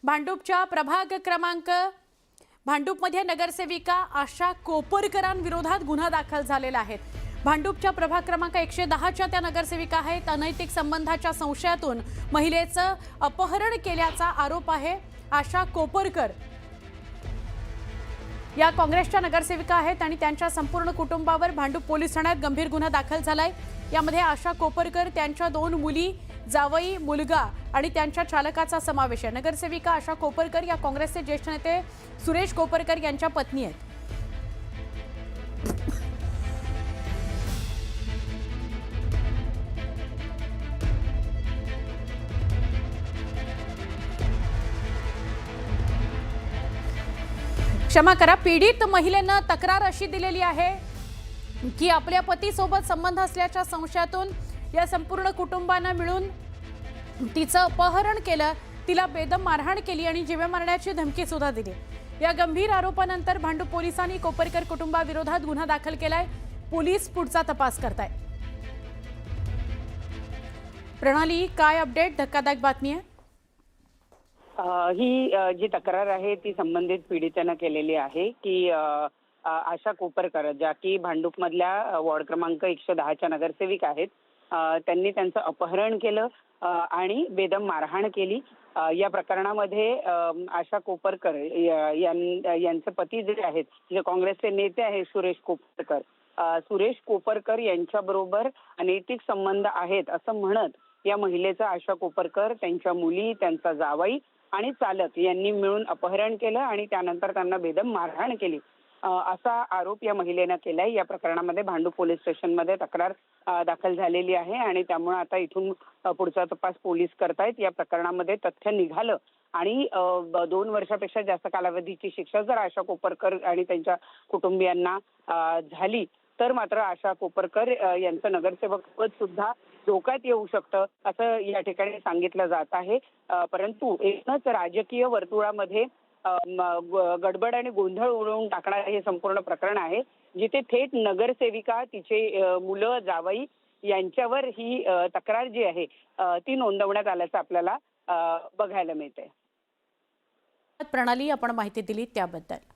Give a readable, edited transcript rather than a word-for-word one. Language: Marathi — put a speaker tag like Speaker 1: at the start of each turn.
Speaker 1: भांडूपच्या प्रभाग क्रमांक भांडूपमध्ये नगरसेविका आशा कोपरकरांविरोधात गुन्हा दाखल झालेला आहे। भांडूपच्या प्रभाग क्रमांक 110च्या त्या नगरसेविका आहेत। अनैतिक संबंधाच्या संशयातून महिलेचं अपहरण केल्याचा आरोप आहे। आशा कोपरकर या काँग्रेसच्या नगरसेविका आहेत आणि त्यांच्या संपूर्ण कुटुंबावर भांडूप पोलीस ठाण्यात गंभीर गुन्हा दाखल झालाय। यामध्ये आशा कोपरकर, त्यांच्या 2 मुली, जावई, मुलगा आणि त्यांच्या चालकाचा समावेश आहे। नगरसेविका आशा कोपरकर या काँग्रेसचे ज्येष्ठ नेते सुरेश कोपरकर यांच्या पत्नी आहेत। क्षमा करा, पीडित महिलेनं तक्रार अशी दिलेली आहे की आपल्या पतीसोबत संबंध असल्याच्या संशयातून या संपूर्ण कुटुंबाने मिळून तिचं अपहरण केलं, तिला बेदम मारहाण केली आणि जीवे मारण्याची धमकी सुद्धा दिली। या गंभीर आरोपानंतर भांडूप पोलिसांनी कोपरकर कुटुंबाविरोधात गुन्हा दाखल केलाय। पोलीस पुढचा तपास करतायत। प्रणाली, काय अपडेट? धक्कादायक बातमी आहे।
Speaker 2: ही जी तक्रार आहे ती संबंधित पीडितेनं केलेली आहे की आशा कोपरकर, ज्या की भांडूपमधल्या वॉर्ड क्रमांक 110च्या नगरसेविका आहेत, त्यांनी त्यांचं अपहरण केलं आणि बेदम मारहाण केली। या प्रकरणामध्ये आशा कोपरकर यांचे पती जे आहेत, जे काँग्रेसचे नेते आहेत सुरेश कोपरकर यांच्याबरोबर अनैतिक संबंध आहेत असं म्हणत या महिलेचं आशा कोपरकर, त्यांच्या मुली, त्यांचा जावई आणि चालक यांनी मिळून अपहरण केलं आणि त्यानंतर त्यांना बेदम मारहाण केली असा आरोप या महिलेनं केलाय। या प्रकरणामध्ये भांडूप पोलीस स्टेशनमध्ये तक्रार दाखल झालेली आहे आणि त्यामुळे आता इथून पुढचा तपास पोलीस करतायत। या प्रकरणामध्ये तथ्य निघालं आणि 2 वर्षापेक्षा जास्त कालावधीची शिक्षा जर आशा कोपरकर आणि त्यांच्या कुटुंबियांना झाली तर मात्र आशा कोपरकर यांचं नगरसेवक पद सुद्धा धोक्यात येऊ शकतं असं या ठिकाणी सांगितलं जात आहे। परंतु एकच राजकीय वर्तुळामध्ये गडबड आणि गोंधळ उडवून टाकणारे हे संपूर्ण प्रकरण आहे, जिथे थेट नगरसेविका, तिचे मुलं, जावई यांच्यावर ही तक्रार जी आहे ती नोंदवण्यात आल्याचं आपल्याला बघायला मिळतंय।
Speaker 1: प्रणाली, आपण माहिती दिली त्याबद्दल।